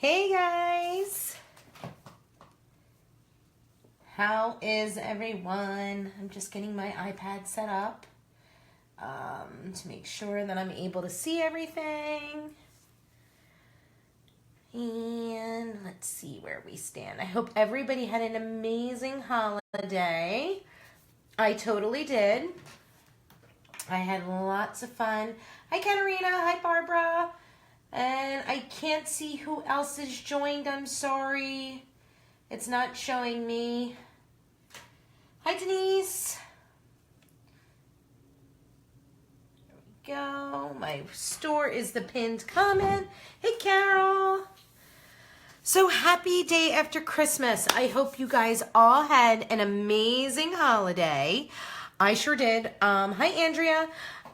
Hey guys, how is everyone? I'm just getting my iPad set up to make sure that I'm able to see everything. And let's see where we stand. I hope everybody had an amazing holiday. I totally did. I had lots of fun. Hi Katarina, hi Barbara. And I can't see who else is joined, I'm sorry. It's not showing me. Hi Denise. There we go. My store is the pinned comment. Hey Carol. So happy day after Christmas. I hope you guys all had an amazing holiday. I sure did. Hi Andrea.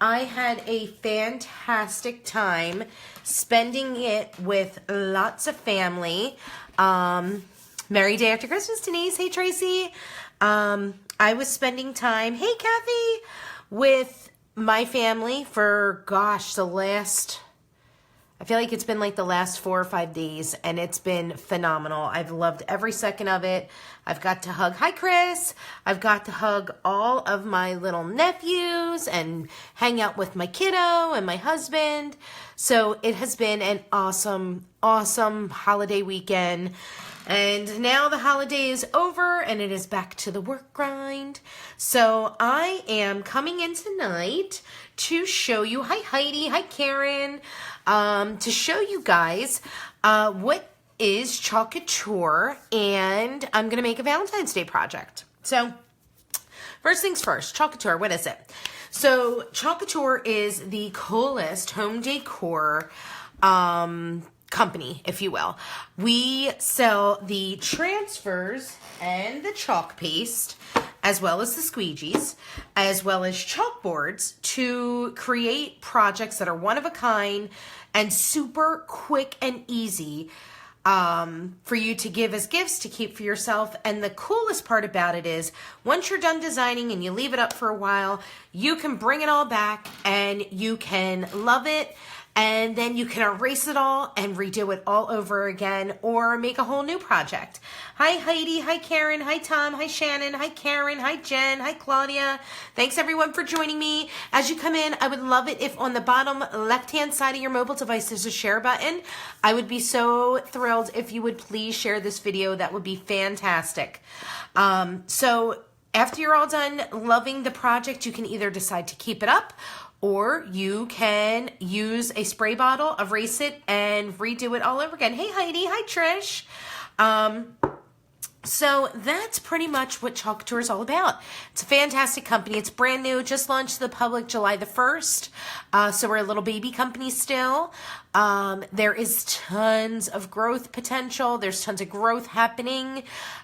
I had a fantastic time spending it with lots of family. Merry day after Christmas, Denise. Hey, Tracy. I was spending time, hey, Kathy, with my family for, gosh, I feel like it's been like the last 4 or 5 days, and it's been phenomenal. I've loved every second of it. I've got to hug, hi Chris, I've got to hug all of my little nephews and hang out with my kiddo and my husband. So it has been an awesome, awesome holiday weekend. And now the holiday is over and it is back to the work grind. So I am coming in tonight to show you, hi Heidi, hi Karen, to show you guys what is Chalk Couture, and I'm going to make a Valentine's Day project. So first things first, Chalk Couture, what is it? So Chalk Couture is the coolest home decor company, if you will. We sell the transfers and the chalk paste, as well as the squeegees, as well as chalkboards to create projects that are one of a kind and super quick and easy for you to give as gifts to keep for yourself. And the coolest part about it is once you're done designing and you leave it up for a while, you can bring it all back and you can love it. And then you can erase it all and redo it all over again or make a whole new project. Hi Heidi, hi Karen, hi Tom, hi Shannon, hi Karen, hi Jen, hi Claudia. Thanks everyone for joining me. As you come in, I would love it if on the bottom left-hand side of your mobile device there's a share button. I would be so thrilled if you would please share this video. That would be fantastic. So after you're all done loving the project, you can either decide to keep it up or you can use a spray bottle, erase it, and redo it all over again. Hey, Heidi. Hi, Trish. So that's pretty much what Chalk Couture is all about. It's a fantastic company. It's brand new, just launched to the public July the 1st. So we're a little baby company still. There is tons of growth potential. There's tons of growth happening.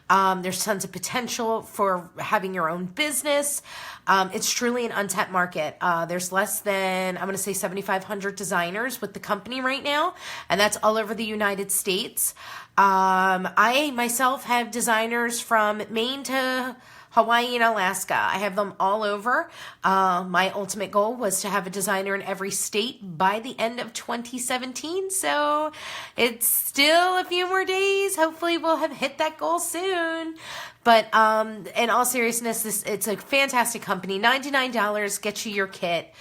There's tons of potential for having your own business. It's truly an untapped market. There's less than, I'm going to say 7,500 designers with the company right now, and that's all over the United States. I myself have designers from Maine to Hawaii and Alaska. I have them all over. My ultimate goal was to have a designer in every state by the end of 2017. So it's still a few more days. Hopefully we'll have hit that goal soon. But in all seriousness, it's a fantastic company. $99 gets you your kit.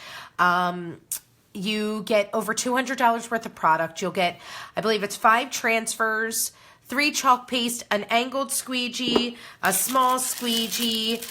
You get over $200 worth of product. You'll get, I believe it's 5 transfers, 3 chalk paste, an angled squeegee, a small squeegee,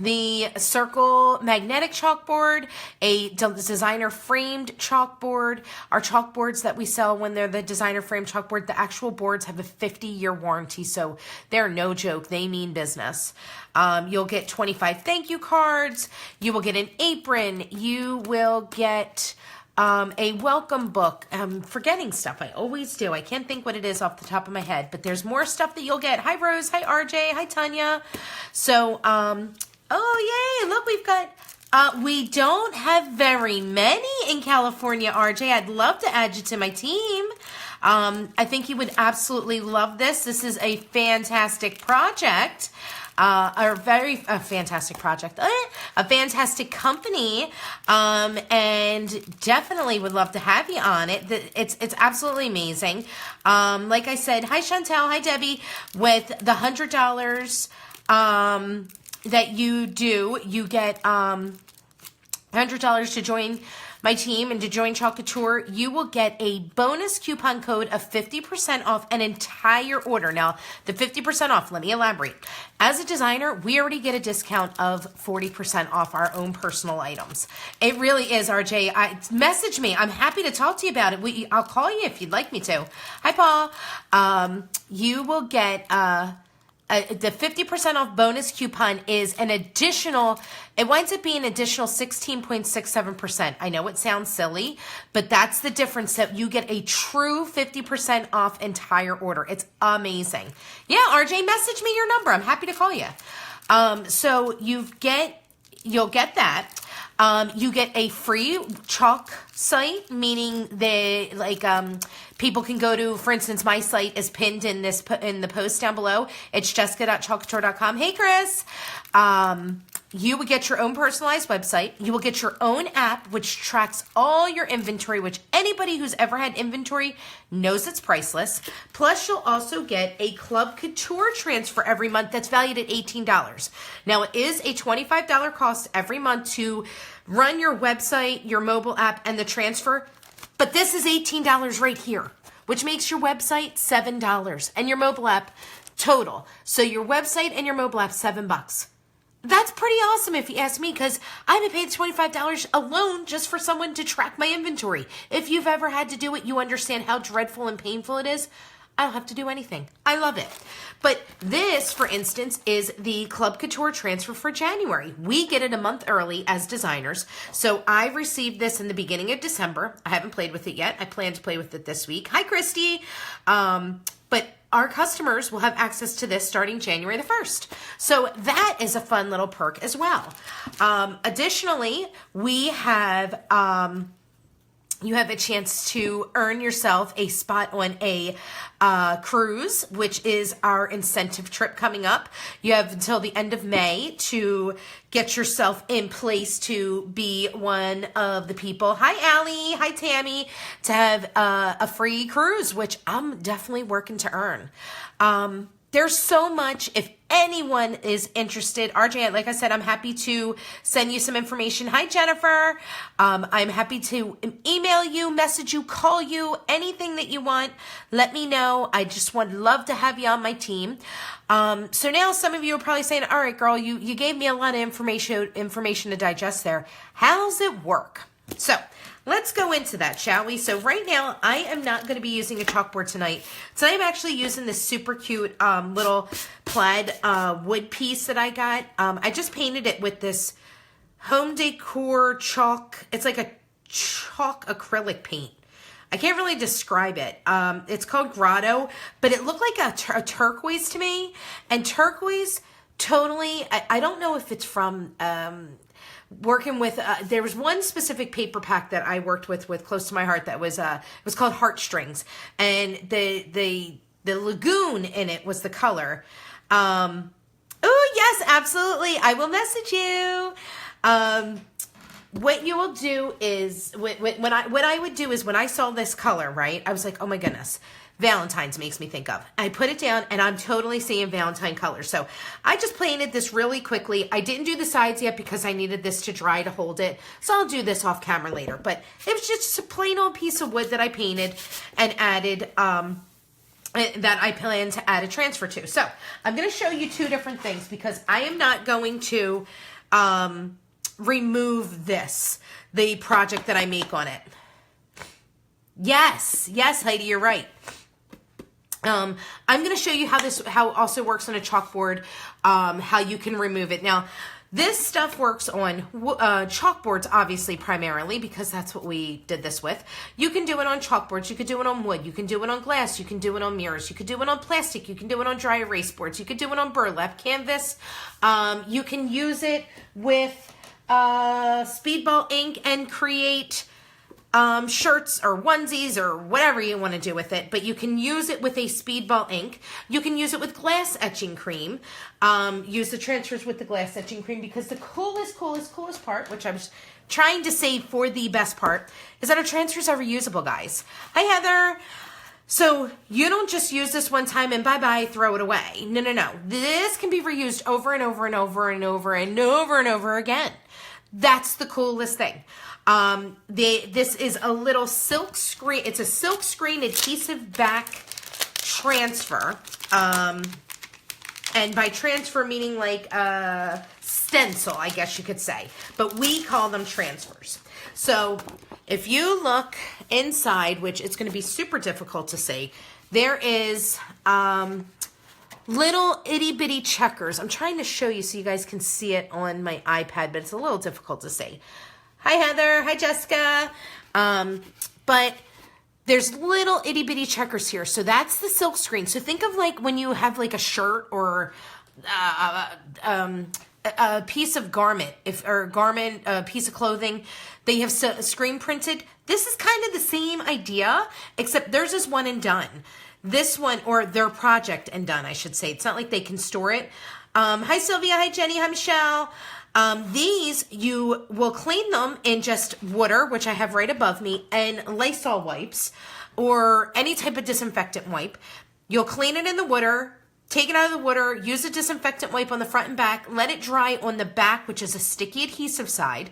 the circle magnetic chalkboard, a designer framed chalkboard. Our chalkboards that we sell, when they're the designer framed chalkboard, the actual boards have a 50-year warranty, so they're no joke. They mean business. You'll get 25 thank you cards. You will get an apron. You will get a welcome book. I'm forgetting stuff. I always do. I can't think what it is off the top of my head, but there's more stuff that you'll get. Hi, Rose. Hi, RJ. Hi, Tanya. So, oh, yay. Look, we've got, we don't have very many in California, RJ. I'd love to add you to my team. I think you would absolutely love this. This is a fantastic project. a fantastic project, a fantastic company, and definitely would love to have you on it. It's absolutely amazing. Like I said, hi Chantel, hi Debbie. With the $100 that you do, you get $100 to join my team and to join Chalk Couture. You will get a bonus coupon code of 50% off an entire order. Now, the 50% off, let me elaborate. As a designer, we already get a discount of 40% off our own personal items. It really is, RJ. Message me. I'm happy to talk to you about it. I'll call you if you'd like me to. Hi, Paul. You will get... the 50% off bonus coupon is an additional, it winds up being an additional 16.67%. I know it sounds silly, but that's the difference, that you get a true 50% off entire order. It's amazing. Yeah, RJ, message me your number. I'm happy to call you. So you'll get that. You get a free chalk site, meaning people can go to, for instance, my site is pinned in the post down below. It's jessica.chalkcouture.com. Hey, Chris. You will get your own personalized website. You will get your own app, which tracks all your inventory, which anybody who's ever had inventory knows it's priceless. Plus, you'll also get a Club Couture transfer every month that's valued at $18. Now, it is a $25 cost every month to run your website, your mobile app, and the transfer. But this is $18 right here, which makes your website $7 and your mobile app total. So your website and your mobile app, $7. That's pretty awesome if you ask me, because I haven't paid $25 alone just for someone to track my inventory. If you've ever had to do it, you understand how dreadful and painful it is. I don't have to do anything. I love it. But this, for instance, is the Club Couture transfer for January. We get it a month early as designers. So I received this in the beginning of December. I haven't played with it yet. I plan to play with it this week. Hi, Christy. But our customers will have access to this starting January the 1st. So that is a fun little perk as well. Additionally, we have... you have a chance to earn yourself a spot on a cruise, which is our incentive trip coming up. You have until the end of May to get yourself in place to be one of the people. Hi, Allie. Hi, Tammy. To have a free cruise, which I'm definitely working to earn. There's so much. If anyone is interested, RJ, like I said, I'm happy to send you some information. Hi, Jennifer. I'm happy to email you, message you, call you, anything that you want. Let me know. I just would love to have you on my team. So now some of you are probably saying, all right, girl, you gave me a lot of information to digest there. How's it work? So let's go into that, shall we? So right now, I am not going to be using a chalkboard tonight. Tonight, I'm actually using this super cute little plaid wood piece that I got. I just painted it with this home decor chalk. It's like a chalk acrylic paint. I can't really describe it. It's called Grotto, but it looked like a turquoise to me. And turquoise, totally, I don't know if it's from... working with there was one specific paper pack that I worked with close to my heart that was it was called Heartstrings, and the lagoon in it was the color. Oh yes, absolutely, I will message you. What you will do is what I would do is when I saw this color, right, I was like, oh my goodness, Valentine's makes me think of. I put it down and I'm totally seeing Valentine colors. So I just painted this really quickly. I didn't do the sides yet because I needed this to dry to hold it. So I'll do this off camera later. But it was just a plain old piece of wood that I painted and added, that I plan to add a transfer to. So I'm going to show you two different things because I am not going to remove this, the project that I make on it. Yes, Heidi, you're right. I'm going to show you how it also works on a chalkboard, how you can remove it. Now, this stuff works on chalkboards, obviously, primarily, because that's what we did this with. You can do it on chalkboards. You could do it on wood. You can do it on glass. You can do it on mirrors. You could do it on plastic. You can do it on dry erase boards. You could do it on burlap canvas. You can use it with speedball ink and create shirts or onesies or whatever you want to do with it, but you can use it with a speedball ink. You can use it with glass etching cream. Use the transfers with the glass etching cream, because the coolest part, which I was trying to save for the best part, is that our transfers are reusable, guys. Hi, Heather. So you don't just use this one time and bye-bye, throw it away. No. This can be reused over and over and over and over and over and over again. That's the coolest thing. This is a little silk screen. It's a silk screen adhesive back transfer. And by transfer meaning like stencil, I guess you could say. But we call them transfers. So if you look inside, which it's going to be super difficult to see, there is little itty bitty checkers. I'm trying to show you so you guys can see it on my iPad, but it's a little difficult to see. Hi, Heather. Hi, Jessica. But there's little itty bitty checkers here. So that's the silk screen. So think of like when you have like a shirt or a piece of garment, a piece of clothing that you have screen printed. This is kind of the same idea, except theirs is one and done. This one, or their project and done, I should say. It's not like they can store it. Hi, Sylvia. Hi, Jenny. Hi, Michelle. These, you will clean them in just water, which I have right above me, and Lysol wipes, or any type of disinfectant wipe. You'll clean it in the water, take it out of the water, use a disinfectant wipe on the front and back, let it dry on the back, which is a sticky adhesive side.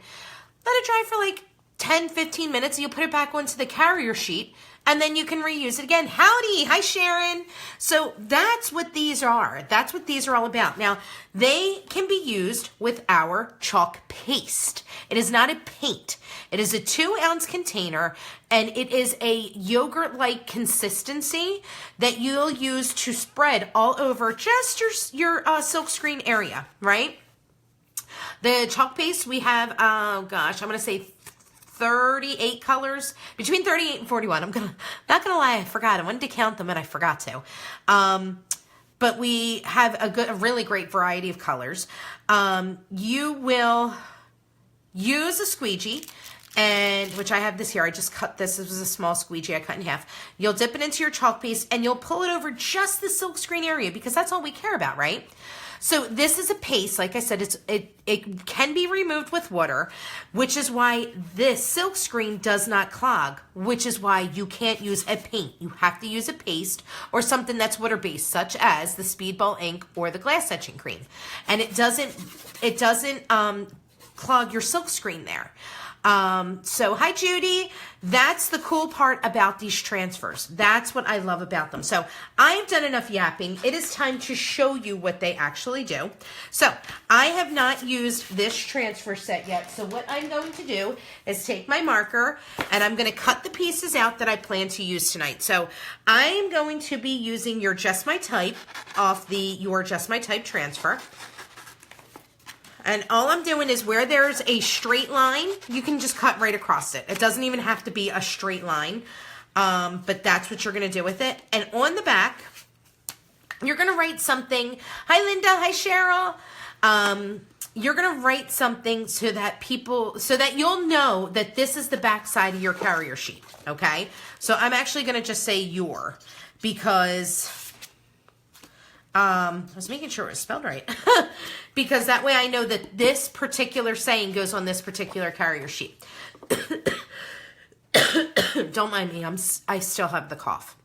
Let it dry for like 10, 15 minutes, and you'll put it back onto the carrier sheet, and then you can reuse it again. Howdy. Hi, Sharon. So that's what these are. That's what these are all about. Now, they can be used with our chalk paste. It is not a paint. It is a 2-ounce container, and it is a yogurt-like consistency that you'll use to spread all over just your silk screen area, right? The chalk paste, we have, oh gosh, I'm going to say 38 colors, between 38 and 41. Not gonna lie, I forgot. I wanted to count them and I forgot to. But we have a really great variety of colors. You will use a squeegee, and which I have this here. I just cut this. This was a small squeegee I cut in half. You'll dip it into your chalk paste and you'll pull it over just the silk screen area, because that's all we care about, right? So this is a paste. Like I said, it can be removed with water, which is why this silk screen does not clog, which is why you can't use a paint. You have to use a paste or something that's water-based, such as the speedball ink or the glass etching cream. And it doesn't clog your silk screen there. So hi, Judy. That's the cool part about these transfers. That's what I love about them. So I've done enough yapping. It is time to show you what they actually do. So I have not used this transfer set yet. So what I'm going to do is take my marker and I'm going to cut the pieces out that I plan to use tonight. So I'm going to be using your Just My Type off your Just My Type transfer. And all I'm doing is where there's a straight line, you can just cut right across it. It doesn't even have to be a straight line, but that's what you're going to do with it. And on the back, you're going to write something. Hi, Linda. Hi, Cheryl. You're going to write something so that you'll know that this is the back side of your carrier sheet, okay? So I'm actually going to just say your, because I was making sure it was spelled right. Because that way I know that this particular saying goes on this particular carrier sheet. Don't mind me, I still have the cough.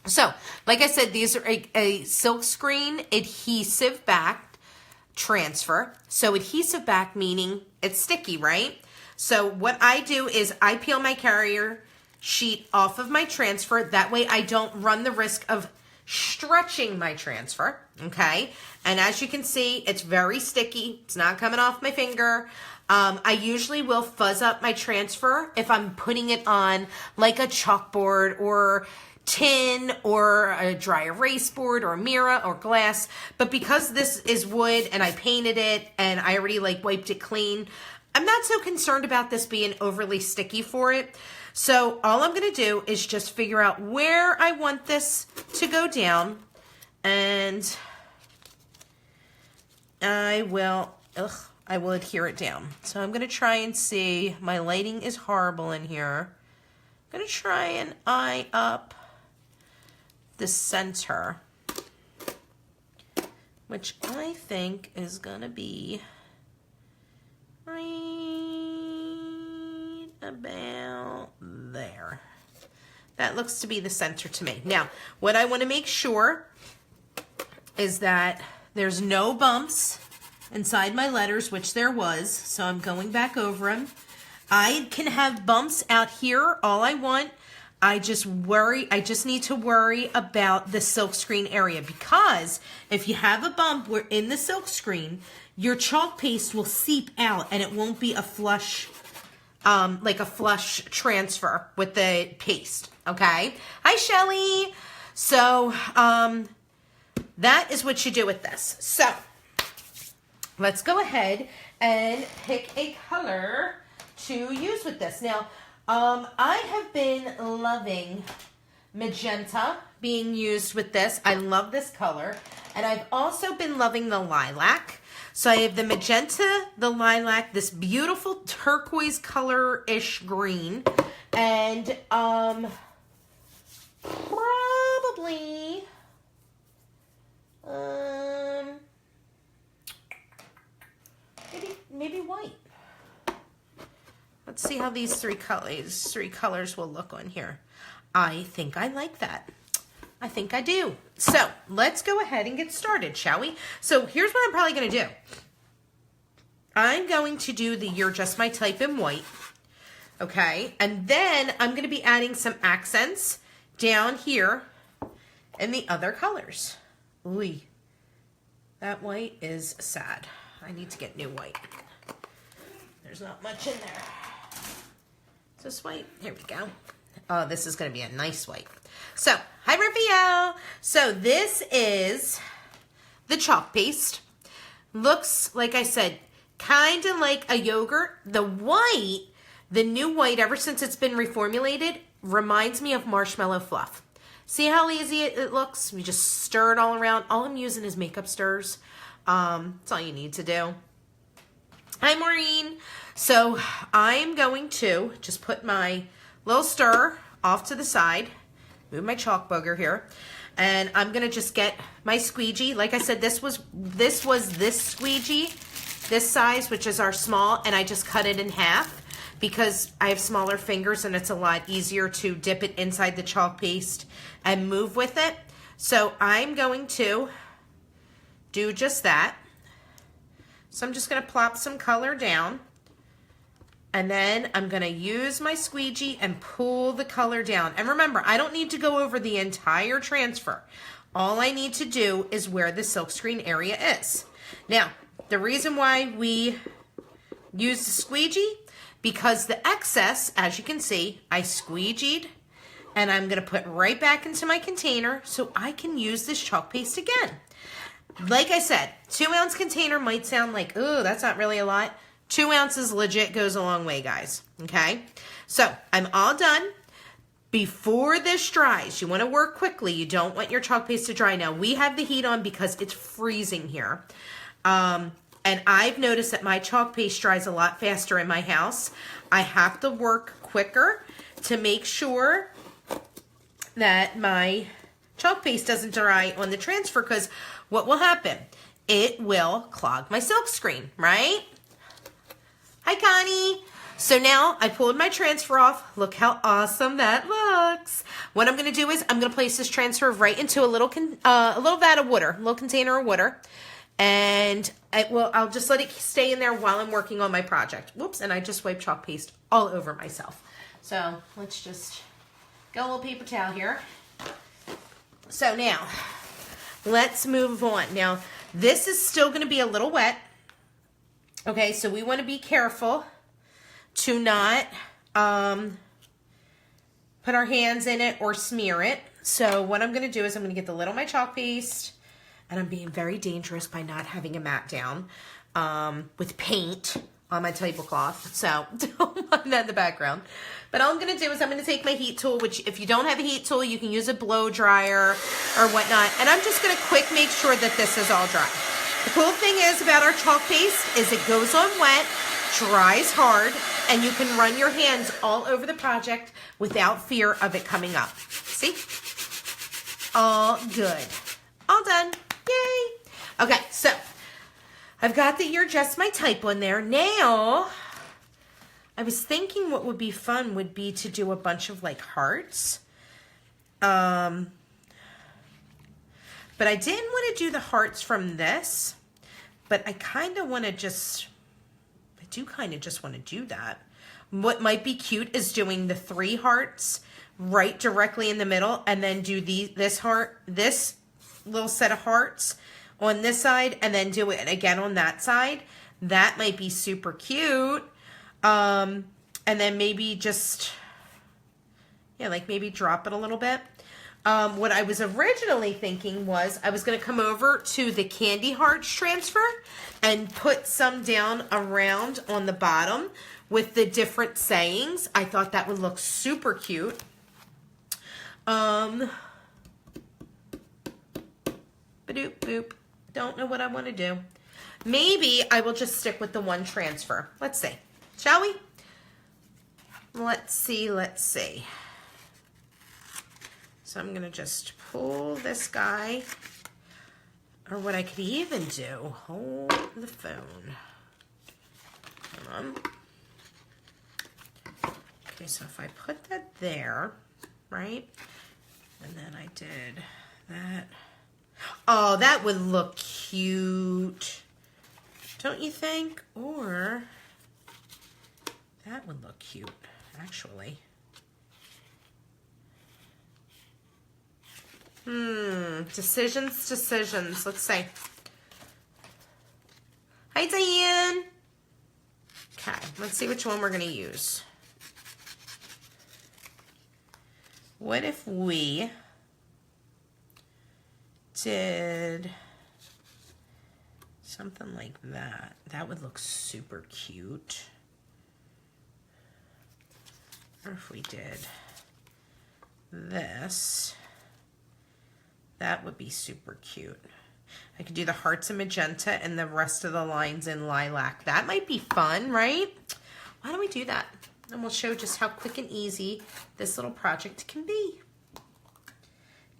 So, like I said, these are a silk screen adhesive back transfer. So adhesive back meaning it's sticky, right? So what I do is I peel my carrier sheet off of my transfer. That way I don't run the risk of stretching my transfer, okay? And as you can see, it's very sticky. It's not coming off my finger. I usually will fuzz up my transfer if I'm putting it on like a chalkboard or tin or a dry erase board or mirror or glass. But because this is wood and I painted it and I already like wiped it clean, I'm not so concerned about this being overly sticky for it. So all I'm going to do is just figure out where I want this to go down, and I will, I will adhere it down. So I'm going to try and see. My lighting is horrible in here. I'm going to try and eye up the center, which I think is going to be right about there. That looks to be the center to me. Now, what I want to make sure is that there's no bumps inside my letters, which there was, so I'm going back over them. I can have bumps out here all I want. I just need to worry about the silkscreen area, because if you have a bump where in the silkscreen, your chalk paste will seep out and it won't be a flush, like a flush transfer with the paste, okay? Hi, Shelly. So, that is what you do with this. So, let's go ahead and pick a color to use with this. Now, I have been loving magenta being used with this. I love this color. And I've also been loving the lilac. So I have the magenta, the lilac, this beautiful turquoise color-ish green. And probably maybe white. Let's see how these three colors will look on here. I think I like that. I think I do. So let's go ahead and get started, shall we? So here's what I'm probably going to do. I'm going to do the You're Just My Type in white. Okay. And then I'm going to be adding some accents down here in the other colors. Ooh, that white is sad. I need to get new white. There's not much in there. Is this white? Here we go. Oh, this is going to be a nice white. So, hi, Raphael. So, this is the chalk paste. Looks, like I said, kind of like a yogurt. The white, the new white, ever since it's been reformulated, reminds me of marshmallow fluff. See how easy it looks? You just stir it all around. All I'm using is makeup stirs. That's all you need to do. Hi, Maureen. So I'm going to just put my little stir off to the side, move my chalk booger here, and I'm going to just get my squeegee. Like I said, this was this squeegee, this size, which is our small, and I just cut it in half because I have smaller fingers and it's a lot easier to dip it inside the chalk paste and move with it. So I'm going to do just that. So I'm just going to plop some color down, and then I'm going to use my squeegee and pull the color down. And remember, I don't need to go over the entire transfer. All I need to do is where the silkscreen area is. Now, the reason why we use the squeegee, because the excess, as you can see, I squeegeed, and I'm going to put right back into my container so I can use this chalk paste again. Like I said, 2-ounce container might sound like, oh, that's not really a lot. 2 ounces legit goes a long way, guys. Okay? So, I'm all done. Before this dries, you want to work quickly. You don't want your chalk paste to dry. Now, we have the heat on because it's freezing here. And I've noticed that my chalk paste dries a lot faster in my house. I have to work quicker to make sure that my chalk paste doesn't dry on the transfer, because what will happen? It will clog my silk screen, right? Hi, Connie. So now I pulled my transfer off. Look how awesome that looks. What I'm going to do is I'm going to place this transfer right into a little vat of water, a little container of water. And I'll just let it stay in there while I'm working on my project. Whoops, and I just wiped chalk paste all over myself. So let's just get a little paper towel here. So now, let's move on. Now, this is still going to be a little wet. Okay, so we want to be careful to not put our hands in it or smear it. So what I'm going to do is I'm going to get the lid on my chalk paste, and I'm being very dangerous by not having a mat down with paint on my tablecloth. So don't mind that in the background. But all I'm going to do is I'm going to take my heat tool, which if you don't have a heat tool, you can use a blow dryer or whatnot. And I'm just going to quick make sure that this is all dry. The cool thing is about our chalk paste is it goes on wet, dries hard, and you can run your hands all over the project without fear of it coming up. See? All good. All done. Yay. Okay, so I've got the You're Just My Type one there. Now, I was thinking what would be fun would be to do a bunch of like hearts. But I didn't want to do the hearts from this, but I kind of want to just, I do kind of just want to do that. What might be cute is doing the 3 hearts right directly in the middle and then do this heart, this little set of hearts on this side and then do it again on that side. That might be super cute. And then maybe just, yeah, like maybe drop it a little bit. What I was originally thinking was I was going to come over to the Candy Hearts transfer and put some down around on the bottom with the different sayings. I thought that would look super cute. Ba-doop boop. Don't know what I want to do. Maybe I will just stick with the one transfer. Let's see. Shall we? Let's see. Let's see. So I'm going to just pull this guy, or what I could even do, hold the phone. Hold on. Okay, so if I put that there, right, and then I did that. Oh, that would look cute, don't you think? Or that would look cute, actually. Decisions. Let's see. Hi, Diane. Okay, let's see which one we're going to use. What if we did something like that? That would look super cute. Or if we did this. That would be super cute. I could do the hearts in magenta and the rest of the lines in lilac. That might be fun, right? Why don't we do that? And we'll show just how quick and easy this little project can be.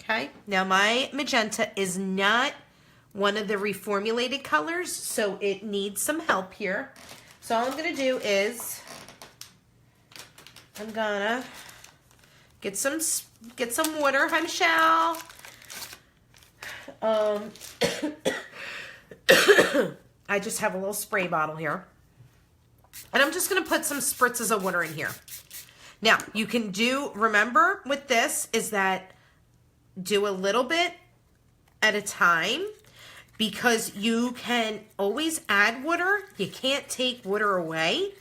Okay, now my magenta is not one of the reformulated colors, so it needs some help here. So all I'm gonna do is I'm gonna get some water. Hi, Michelle. I just have a little spray bottle here. And I'm just going to put some spritzes of water in here. Now, you can do, remember with this, is that do a little bit at a time because you can always add water. You can't take water away.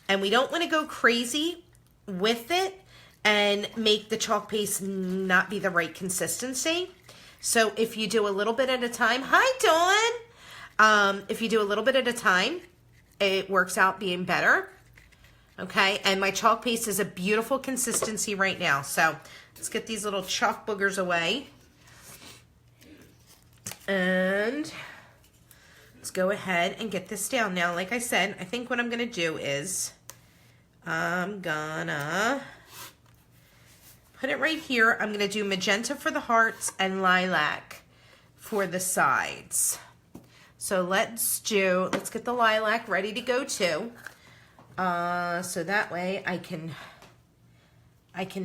And we don't want to go crazy with it and make the chalk paste not be the right consistency. So if you do a little bit at a time, hi Dawn. If you do a little bit at a time, it works out being better. Okay, and my chalk paste is a beautiful consistency right now. So let's get these little chalk boogers away. And let's go ahead and get this down. Now, like I said, I think what I'm gonna do is I'm gonna put it right here. I'm going to do magenta for the hearts and lilac for the sides. So let's get the lilac ready to go too. So that way I can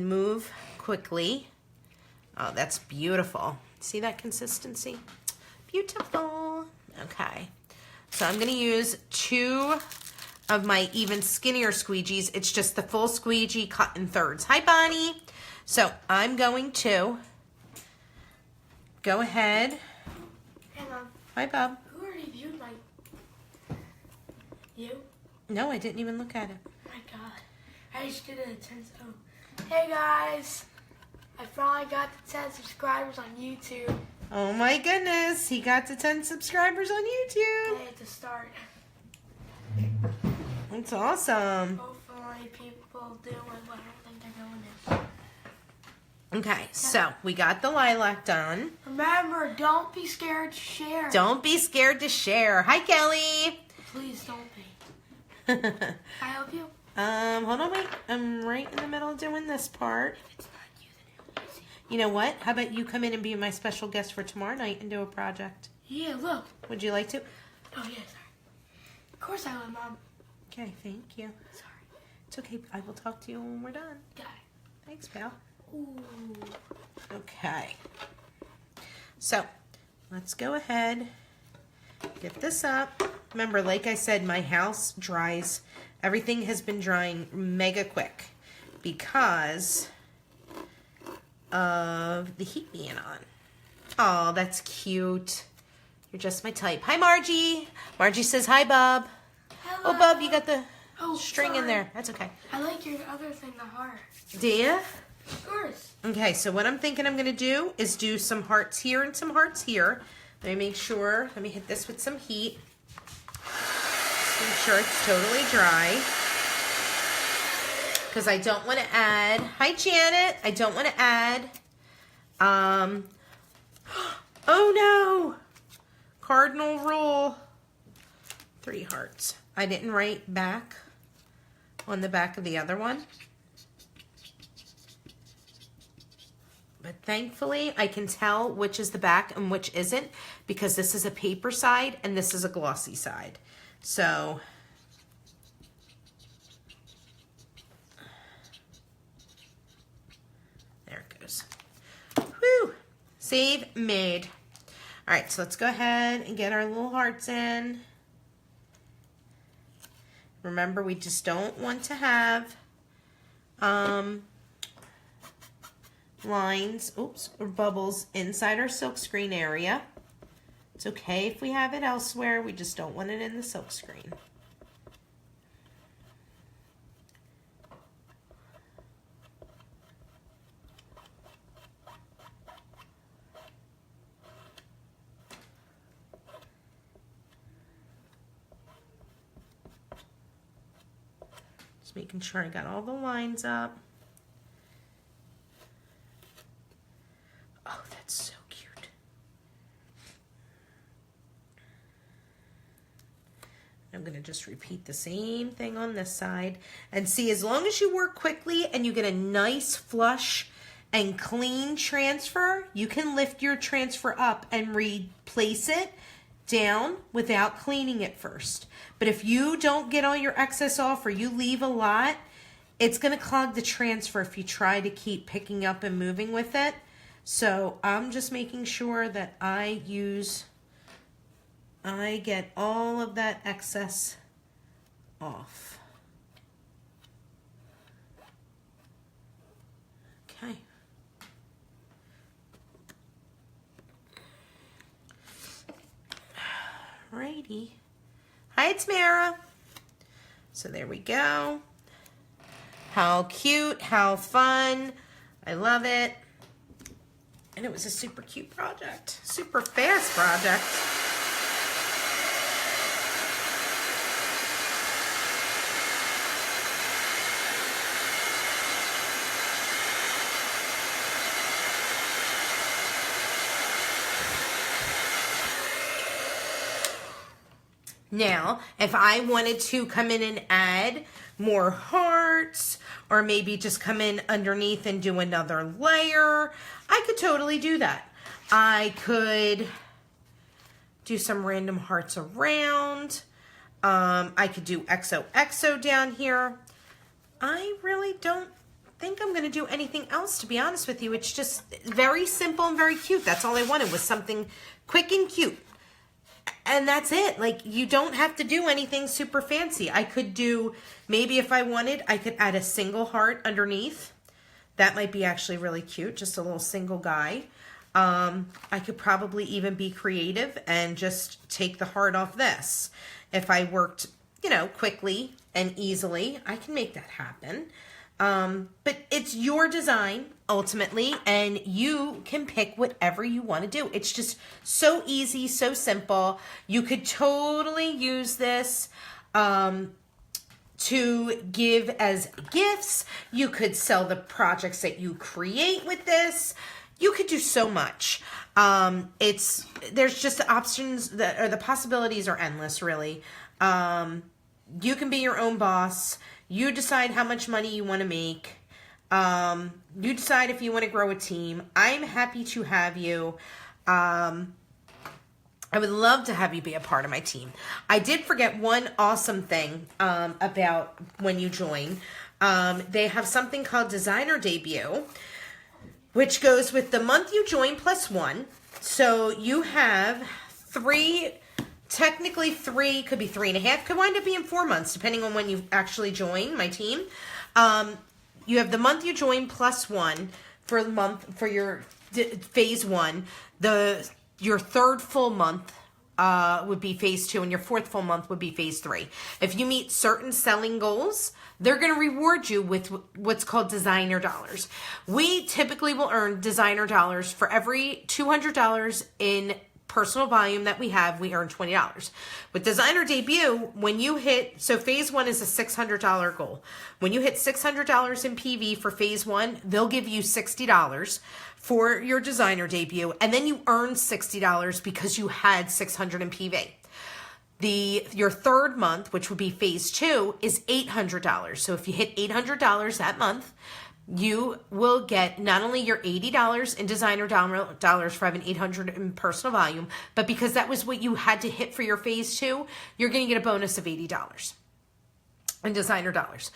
move quickly. Oh, that's beautiful. See that consistency? Beautiful. Okay. So I'm going to use 2 of my even skinnier squeegees. It's just the full squeegee cut in thirds. Hi, Bonnie. So I'm going to go ahead. Hey, Mom. Hi, Bob. Who already viewed my... You? No, I didn't even look at it. Oh my God. I just did it at 10. Oh. Hey, guys. I finally got to 10 subscribers on YouTube. Oh my goodness. He got to 10 subscribers on YouTube. I had to start. That's awesome. Hopefully people do it, but I don't think they're going to. Okay, so we got the lilac done. Remember, don't be scared to share. Don't be scared to share. Hi, Kelly. Please don't be. Can I help you? Hold on, wait. I'm right in the middle of doing this part. If it's not you, then it'll be easy. You know what? How about you come in and be my special guest for tomorrow night and do a project? Yeah, look. Would you like to? Oh, yeah, sorry. Of course I will, Mom. Okay, thank you. Sorry. It's okay. I will talk to you when we're done. Got it. Thanks, pal. Ooh. Okay. So, let's go ahead, get this up. Remember, like I said, my house dries. Everything has been drying mega quick because of the heat being on. Oh, that's cute. You're just my type. Hi, Margie. Margie says hi, Bub. Hello. Oh, Bub, you got the Oh, string in sorry. there. That's okay. I like your other thing, the heart. Do you? Of course. Okay, so what I'm thinking I'm going to do is do some hearts here and some hearts here. Let me make sure. Let me hit this with some heat. Just make sure it's totally dry. Because I don't want to add... Hi, Janet. I don't want to add... Oh, no. Cardinal rule. 3 hearts. I didn't write back on the back of the other one. But thankfully, I can tell which is the back and which isn't because this is a paper side and this is a glossy side. So, there it goes. Whew! Save made. All right, so let's go ahead and get our little hearts in. Remember, we just don't want to have lines, oops, or bubbles inside our silkscreen area. It's okay if we have it elsewhere, we just don't want it in the silkscreen. Just making sure I got all the lines up. Oh, that's so cute. I'm going to just repeat the same thing on this side. And see, as long as you work quickly and you get a nice flush and clean transfer, you can lift your transfer up and replace it down without cleaning it first. But if you don't get all your excess off or you leave a lot, it's going to clog the transfer if you try to keep picking up and moving with it. So I'm just making sure that I get all of that excess off. Okay. Alrighty. Hi, it's Mara. So there we go. How cute, how fun. I love it. And it was a super cute project, super fast project. Now, if I wanted to come in and add more hearts, or maybe just come in underneath and do another layer, I could totally do that. I could do some random hearts around. I could do XOXO down here. I really don't think I'm going to do anything else, to be honest with you. It's just very simple and very cute. That's all I wanted, was something quick and cute. And that's it. Like, you don't have to do anything super fancy. I could do, maybe if I wanted, I could add a single heart underneath. That might be actually really cute, just a little single guy. I could probably even be creative and just take the heart off this. If I worked, you know, quickly and easily, I can make that happen. But it's your design ultimately, and you can pick whatever you want to do. It's just so easy, so simple. You could totally use this to give as gifts. You could sell the projects that you create with this. You could do so much. There's just the options that, or the possibilities are endless, really. You can be your own boss. You decide how much money you want to make. You decide if you want to grow a team. I'm happy to have you. I would love to have you be a part of my team. I did forget one awesome thing about when you join. They have something called Designer Debut, which goes with the month you join plus one. So you have technically three, could be 3.5, could wind up being 4 months, depending on when you actually join my team. You have the month you join plus one for the month for your phase one. Your third full month would be phase 2, and your fourth full month would be phase 3. If you meet certain selling goals, they're going to reward you with what's called designer dollars. We typically will earn designer dollars for every $200 in personal volume that we have. We earn $20. With Designer Debut, when you hit, so phase 1 is a $600 goal. When you hit $600 in PV for phase 1, they'll give you $60 for your Designer Debut, and then you earn $60 because you had $600 in PV. Your third month, which would be phase 2, is $800. So if you hit $800 that month, you will get not only your $80 in designer dollars for having $800 in personal volume, but because that was what you had to hit for your phase 2, you're going to get a bonus of $80 in designer dollars.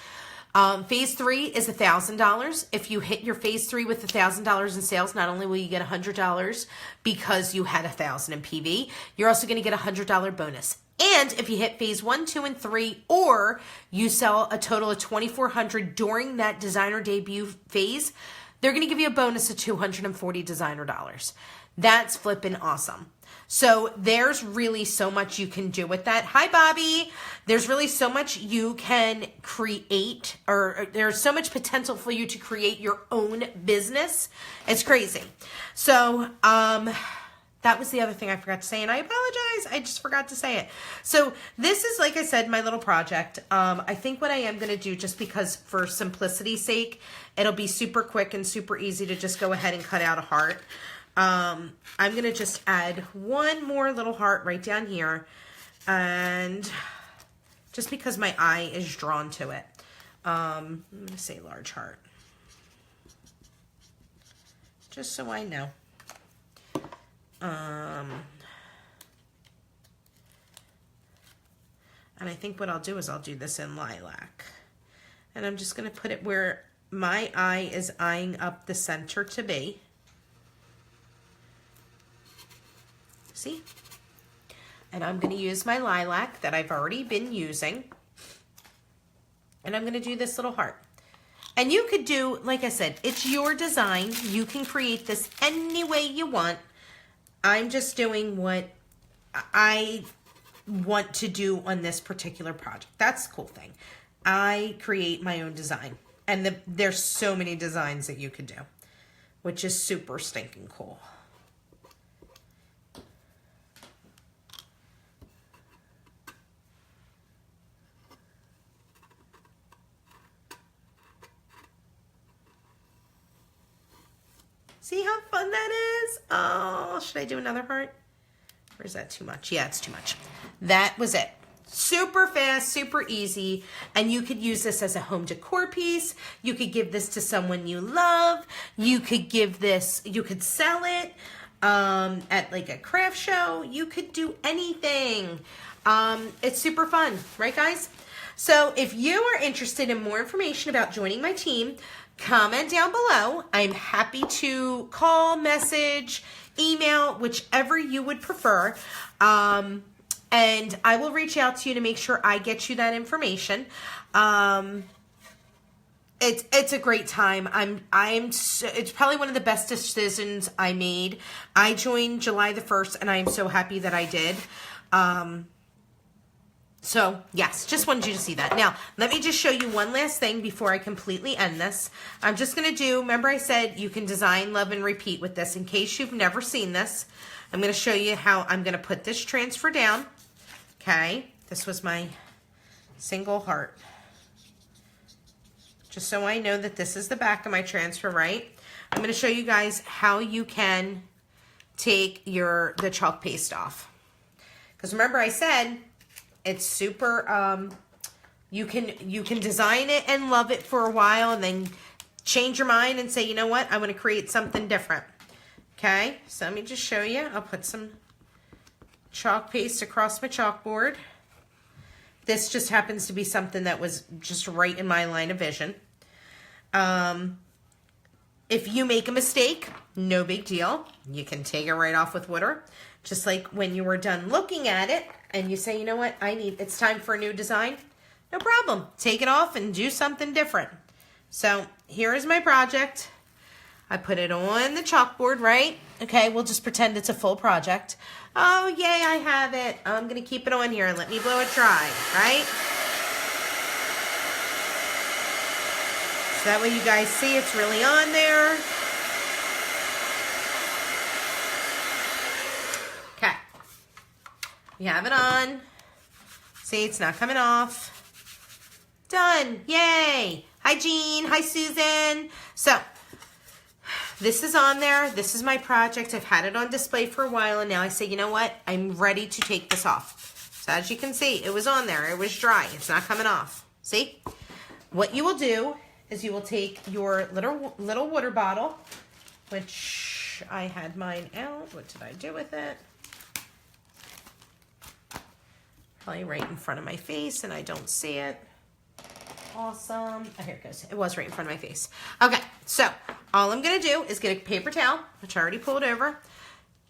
Phase 3 is $1,000. If you hit your phase 3 with $1,000 in sales, not only will you get $100 because you had $1,000 in PV, you're also going to get a $100 bonus. And if you hit phase 1, 2, and 3, or you sell a total of $2,400 during that Designer Debut phase, they're going to give you a bonus of $240 designer dollars. That's flippin' awesome. So there's really so much you can do with that. Hi, Bobby. There's really so much you can create, or there's so much potential for you to create your own business. It's crazy. So, that was the other thing I forgot to say, and I apologize. I just forgot to say it. So this is, like I said, my little project. I think what I am going to do, just because for simplicity's sake, it'll be super quick and super easy to just go ahead and cut out a heart. I'm going to just add one more little heart right down here, and just because my eye is drawn to it. I'm going to say large heart, just so I know. And I think what I'll do is I'll do this in lilac. And I'm just going to put it where my eye is eyeing up the center to be. See? And I'm going to use my lilac that I've already been using. And I'm going to do this little heart. And you could do, like I said, it's your design. You can create this any way you want. I'm just doing what I want to do on this particular project. That's the cool thing. I create my own design. And there's so many designs that you could do, which is super stinking cool. See how fun that is? Oh, should I do another heart? Or is that too much? Yeah, it's too much. That was it. Super fast, super easy. And you could use this as a home decor piece. You could give this to someone you love. You could give this, you could sell it at like a craft show. You could do anything. It's super fun, right guys? So if you are interested in more information about joining my team, comment down below. I'm happy to call, message, email, whichever you would prefer. And I will reach out to you to make sure I get you that information. It's a great time. It's probably one of the best decisions I made. I joined July the 1st, and I am so happy that I did. So, yes, just wanted you to see that. Now, let me just show you one last thing before I completely end this. I'm just going to do, remember I said you can design, love, and repeat with this. In case you've never seen this, I'm going to show you how I'm going to put this transfer down. Okay, this was my single heart. just so I know that this is the back of my transfer, right? I'm going to show you guys how you can take the chalk paste off. Because remember I said it's super, you can design it and love it for a while and then change your mind and say, you know what, I want to create something different. Okay, so let me just show you. I'll put some chalk paste across my chalkboard. This just happens to be something that was just right in my line of vision. If you make a mistake, no big deal. You can take it right off with water. Just like when you were done looking at it and you say, you know what, it's time for a new design. No problem. Take it off and do something different. So here is my project. I put it on the chalkboard, right? Okay, we'll just pretend it's a full project. Oh, yay, I have it. I'm going to keep it on here and let me blow it dry, right? So that way you guys see it's really on there. Okay. We have it on. See, it's not coming off. Done. Yay. Hi, Jean. Hi, Susan. So, this is on there. This is my project. I've had it on display for a while, and now I say, you know what? I'm ready to take this off. So, as you can see, it was on there. It was dry. It's not coming off. See? What you will do is you will take your little water bottle, which I had mine out. What did I do with it? Probably right in front of my face, and I don't see it. Awesome. Oh, here it goes. It was right in front of my face. Okay, so all I'm going to do is get a paper towel, which I already pulled over,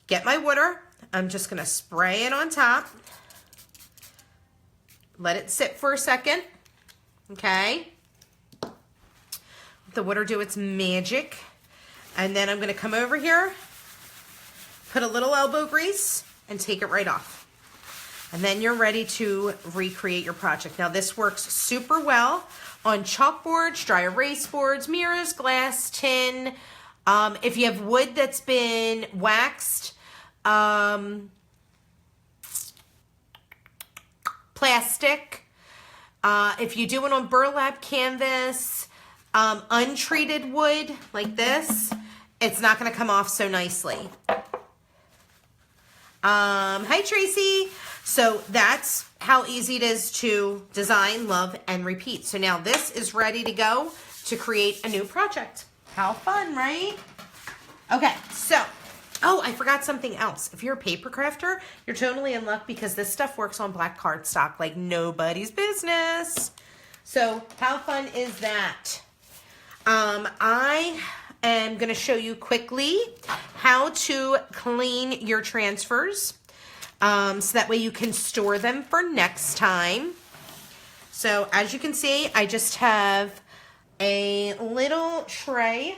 get my water. I'm just going to spray it on top. Let it sit for a second. Okay. Let the water do its magic. And then I'm going to come over here, put a little elbow grease, and take it right off. And then you're ready to recreate your project. Now this works super well on chalkboards, dry erase boards, mirrors, glass, tin. If you have wood that's been waxed, plastic. If you do it on burlap canvas, untreated wood like this, it's not gonna come off so nicely. Hi Tracy. So that's how easy it is to design, love, and repeat. So now this is ready to go to create a new project. How fun, right? Okay, so, oh, I forgot something else. If you're a paper crafter, you're totally in luck because this stuff works on black cardstock like nobody's business. So how fun is that? I am going to show you quickly how to clean your transfers. So that way you can store them for next time. So as you can see, I just have a little tray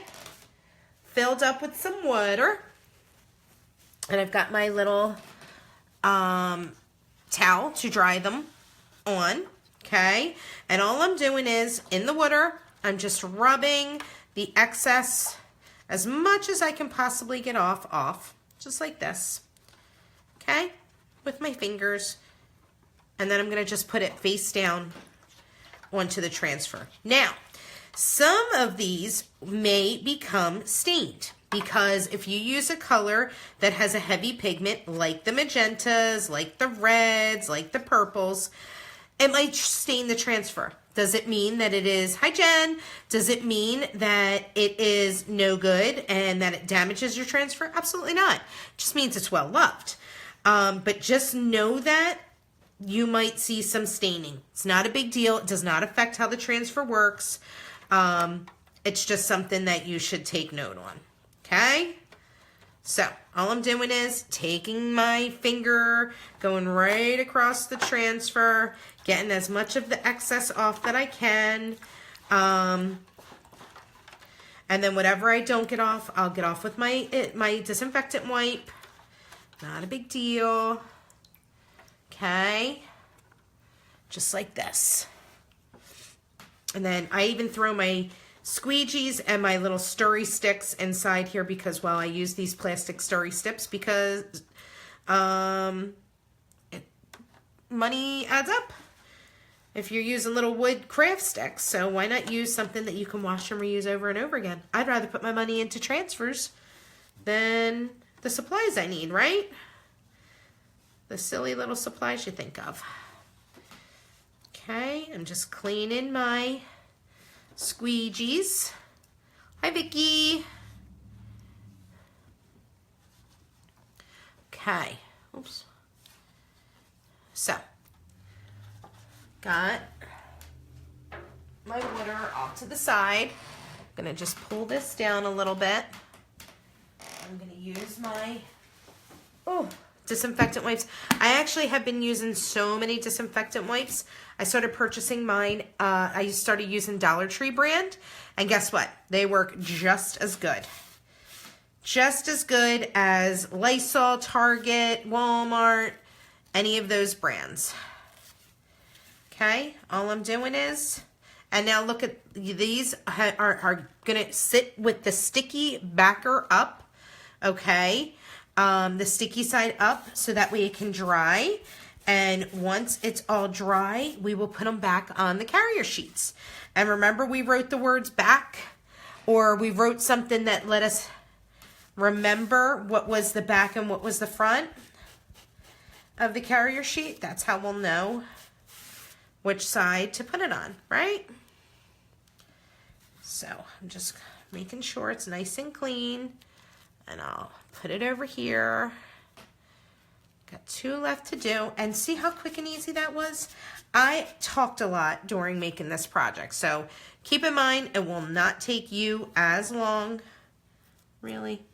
filled up with some water. And I've got my little towel to dry them on. Okay. And all I'm doing is in the water, I'm just rubbing the excess as much as I can possibly get off, just like this. Okay. With my fingers, and then I'm going to just put it face down onto the transfer. Now, some of these may become stained because if you use a color that has a heavy pigment like the magentas, like the reds, like the purples, it might stain the transfer. Does it mean that it is, hi Jen, does it mean that it is no good and that it damages your transfer? Absolutely not. It just means it's well loved. But just know that you might see some staining. It's not a big deal. It does not affect how the transfer works. It's just something that you should take note on. Okay? So, all I'm doing is taking my finger, going right across the transfer, getting as much of the excess off that I can. And then whatever I don't get off, I'll get off with my disinfectant wipe. Not a big deal. Okay. Just like this. And then I even throw my squeegees and my little stirry sticks inside here because, well, I use these plastic stirry sticks because money adds up. if you're using little wood craft sticks. So why not use something that you can wash and reuse over and over again? I'd rather put my money into transfers than the supplies I need, right? The silly little supplies you think of. Okay, I'm just cleaning my squeegees. Hi, Vicky. Okay, oops. So, got my water off to the side. I'm gonna just pull this down a little bit. I'm gonna use my disinfectant wipes. I actually have been using so many disinfectant wipes. I started purchasing mine. I started using Dollar Tree brand, and guess what? They work just as good. Just as good as Lysol, Target, Walmart, any of those brands. Okay, all I'm doing is, and now look at these are gonna sit with the sticky backer up, okay? The sticky side up so that way it can dry. And once it's all dry, we will put them back on the carrier sheets. And remember, we wrote the words back, or we wrote something that let us remember what was the back and what was the front of the carrier sheet. That's how we'll know which side to put it on, right? So I'm just making sure it's nice and clean, and I'll put it over here. Got 2 left to do, and see how quick and easy that was? I talked a lot during making this project, so keep in mind it will not take you as long, really.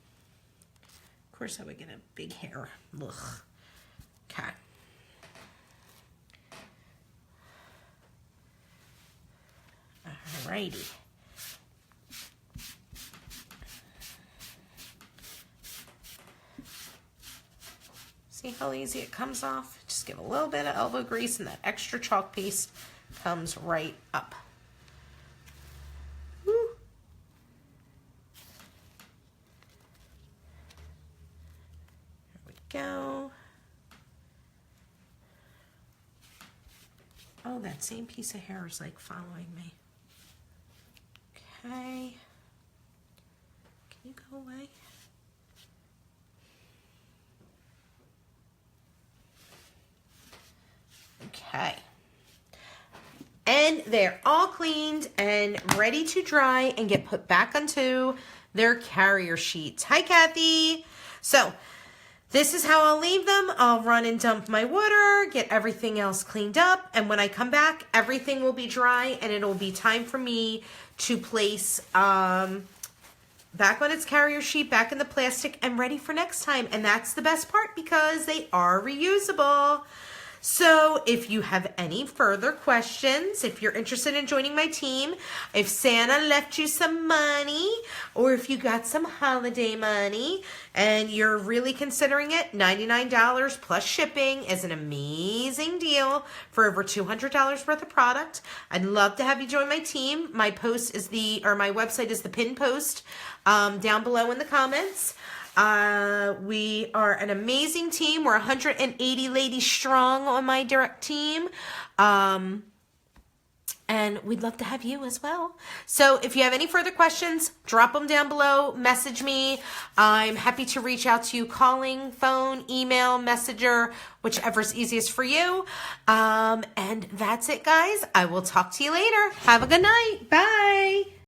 Of course I would get a big hair. Ugh. Okay. Alrighty. See how easy it comes off? Just give a little bit of elbow grease and that extra chalk paste comes right up. Woo. There we go. Oh, that same piece of hair is like following me. Okay. Can you go away? Okay. And they're all cleaned and ready to dry and get put back onto their carrier sheets. Hi, Kathy. So this is how I'll leave them. I'll run and dump my water, get everything else cleaned up, and when I come back, everything will be dry and it'll be time for me to place back on its carrier sheet, back in the plastic, and ready for next time. And that's the best part because they are reusable. So if you have any further questions, if you're interested in joining my team, if Santa left you some money, or if you got some holiday money and you're really considering it, $99 plus shipping is an amazing deal for over $200 worth of product. I'd love to have you join my team. My post is my website is the pinned post down below in the comments. We are an amazing team. We're 180 ladies strong on my direct team. And we'd love to have you as well. So if you have any further questions, drop them down below, message me. I'm happy to reach out to you calling, phone, email, messenger, whichever's easiest for you. And that's it, guys. I will talk to you later. Have a good night. Bye.